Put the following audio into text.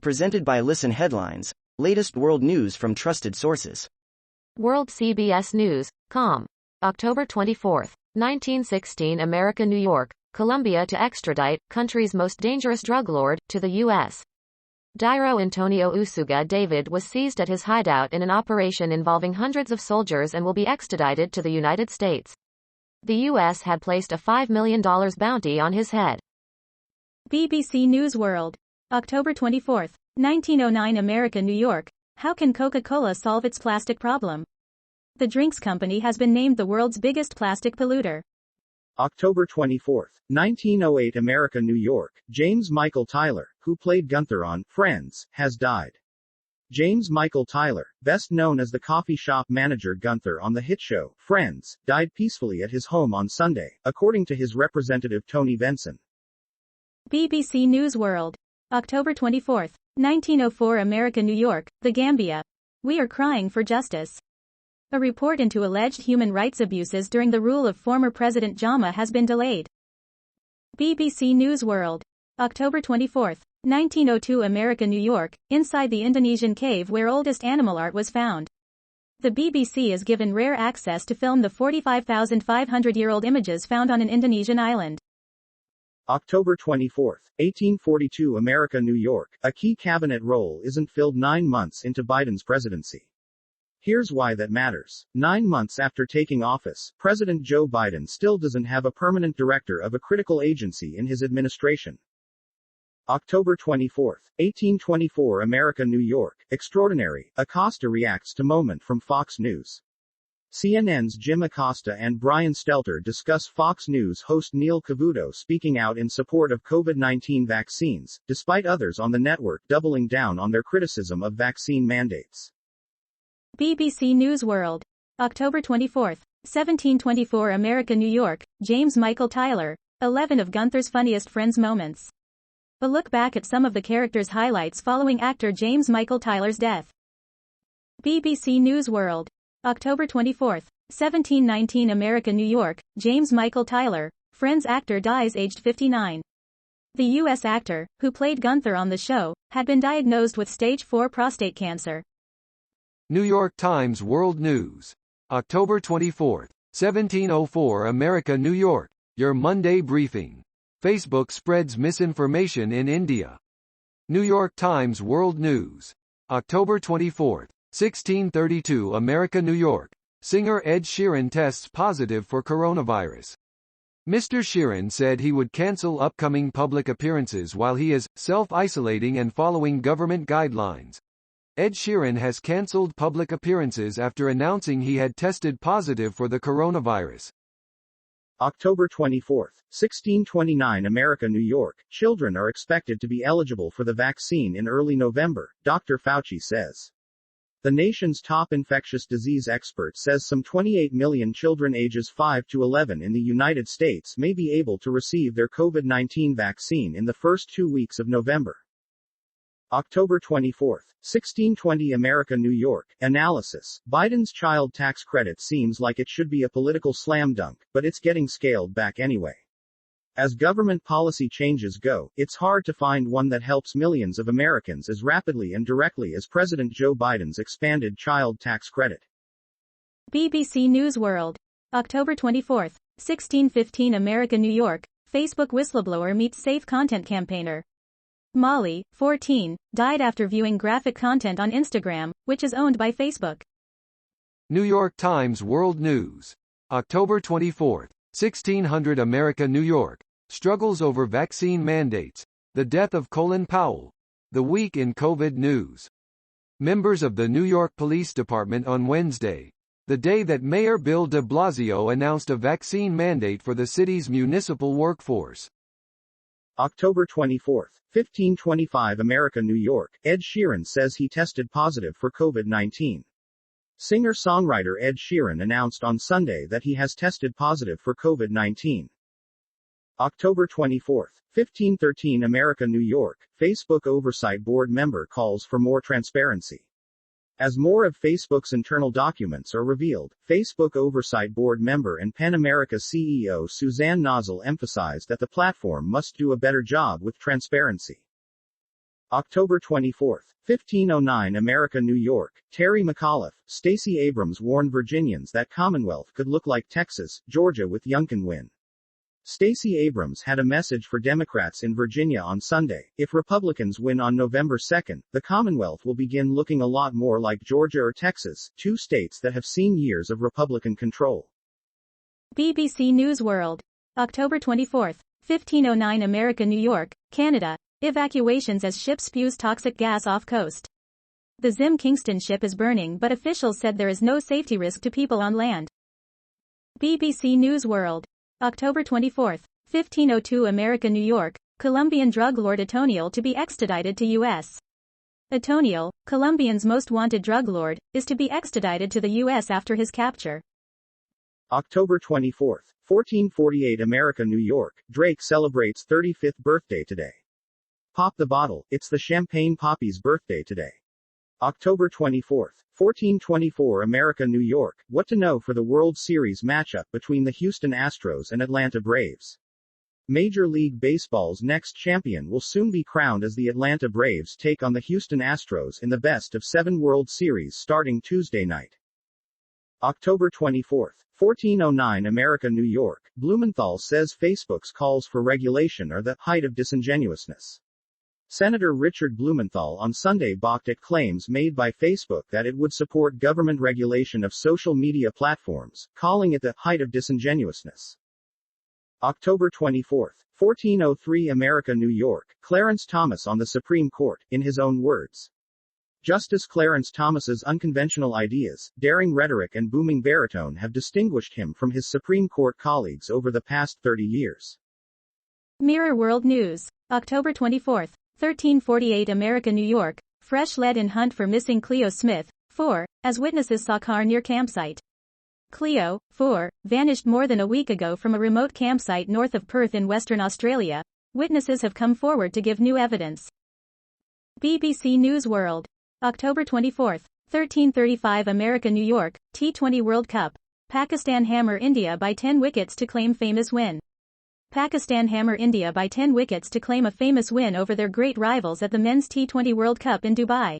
Presented by Listen Headlines, latest world news from trusted sources. World CBS News, com. October 24, 1916 America, New York, Colombia to extradite, country's most dangerous drug lord, to the U.S. Dairo Antonio Usuga David was seized at his hideout in an operation involving hundreds of soldiers and will be extradited to the United States. The U.S. had placed a $5 million bounty on his head. BBC News World. October 24, 1909 America, New York. How can Coca-Cola solve its plastic problem? The drinks company has been named the world's biggest plastic polluter. October 24, 1908 America, New York. James Michael Tyler, who played Gunther on Friends, has died. James Michael Tyler, best known as the coffee shop manager Gunther on the hit show Friends, died peacefully at his home on Sunday, according to his representative Tony Benson. BBC News World. October 24, 1904 America, New York, the Gambia. We are crying for justice. A report into alleged human rights abuses during the rule of former President Jammeh has been delayed. BBC News World. October 24, 1902 America, New York, inside the Indonesian cave where oldest animal art was found. The BBC is given rare access to film the 45,500-year-old images found on an Indonesian island. October 24, 1842 America, New York. A key cabinet role isn't filled 9 months into Biden's presidency. Here's why that matters. 9 months after taking office, President Joe Biden still doesn't have a permanent director of a critical agency in his administration. October 24, 1824 America, New York. Extraordinary. Acosta reacts to moment from Fox News. CNN's Jim Acosta and Brian Stelter discuss Fox News host Neil Cavuto speaking out in support of COVID-19 vaccines, despite others on the network doubling down on their criticism of vaccine mandates. BBC News World. October 24, 1724 America, New York. James Michael Tyler. 11 of Gunther's funniest Friends moments. A look back at some of the characters' highlights following actor James Michael Tyler's death. BBC News World. October 24, 1719 America, New York. James Michael Tyler, Friends actor dies aged 59. The U.S. actor, who played Gunther on the show, had been diagnosed with stage 4 prostate cancer. New York Times World News. October 24, 1704 America, New York. Your Monday briefing. Facebook spreads misinformation in India. New York Times World News. October 24, 1632 America, New York. Singer Ed Sheeran tests positive for coronavirus. Mr. Sheeran said he would cancel upcoming public appearances while he is self-isolating and following government guidelines. Ed Sheeran has cancelled public appearances after announcing he had tested positive for the coronavirus. October 24, 1629 America, New York. Children are expected to be eligible for the vaccine in early November, Dr. Fauci says. The nation's top infectious disease expert says some 28 million children ages 5 to 11 in the United States may be able to receive their COVID-19 vaccine in the first 2 weeks of November. October 24, 1620 America, New York. Analysis. Biden's child tax credit seems like it should be a political slam dunk, but it's getting scaled back anyway. As government policy changes go, it's hard to find one that helps millions of Americans as rapidly and directly as President Joe Biden's expanded child tax credit. BBC News World. October 24, 1615 America, New York. Facebook whistleblower meets safe content campaigner. Molly, 14, died after viewing graphic content on Instagram, which is owned by Facebook. New York Times World News. October 24, 1600 America, New York. Struggles over vaccine mandates. The death of Colin Powell. The week in COVID news. Members of the New York Police Department on Wednesday, the day that Mayor Bill de Blasio announced a vaccine mandate for the city's municipal workforce. October 24, 1525 America, New York. Ed Sheeran says he tested positive for COVID-19. Singer-songwriter Ed Sheeran announced on Sunday that he has tested positive for COVID-19. October 24, 1513 America, New York. Facebook Oversight Board member calls for more transparency. As more of Facebook's internal documents are revealed, Facebook Oversight Board member and PEN America CEO Suzanne Nozzle emphasized that the platform must do a better job with transparency. October 24, 1509 America, New York, Terry McAuliffe, Stacey Abrams warned Virginians that Commonwealth could look like Texas, Georgia with Youngkin win. Stacey Abrams had a message for Democrats in Virginia on Sunday. If Republicans win on November 2, the Commonwealth will begin looking a lot more like Georgia or Texas, two states that have seen years of Republican control. BBC News World. October 24, 1509 America, New York, Canada. Evacuations as ship spews toxic gas off coast. The Zim Kingston ship is burning, but officials said there is no safety risk to people on land. BBC News World. October 24, 1502 America, New York, Colombian drug lord Antonio to be extradited to U.S. Antonio, Colombia's most wanted drug lord, is to be extradited to the U.S. after his capture. October 24, 1448 America, New York, Drake celebrates 35th birthday today. Pop the bottle, it's the Champagne Poppy's birthday today. October 24, 1424 America, New York, what to know for the World Series matchup between the Houston Astros and Atlanta Braves. Major League Baseball's next champion will soon be crowned as the Atlanta Braves take on the Houston Astros in the best-of-7 World Series starting Tuesday night. October 24, 1409 America, New York, Blumenthal says Facebook's calls for regulation are the height of disingenuousness. Senator Richard Blumenthal on Sunday balked at claims made by Facebook that it would support government regulation of social media platforms, calling it the height of disingenuousness. October 24, 1403 America, New York, Clarence Thomas on the Supreme Court, in his own words. Justice Clarence Thomas's unconventional ideas, daring rhetoric and booming baritone have distinguished him from his Supreme Court colleagues over the past 30 years. Mirror World News. October 24, 1348 America, New York, fresh lead in hunt for missing Cleo Smith, 4, as witnesses saw car near campsite. Cleo, 4, vanished more than a week ago from a remote campsite north of Perth in Western Australia. Witnesses have come forward to give new evidence. BBC News World. October 24, 1335 America, New York, T20 World Cup. Pakistan hammer India by 10 wickets to claim famous win. Pakistan hammer India by 10 wickets to claim a famous win over their great rivals at the Men's T20 World Cup in Dubai.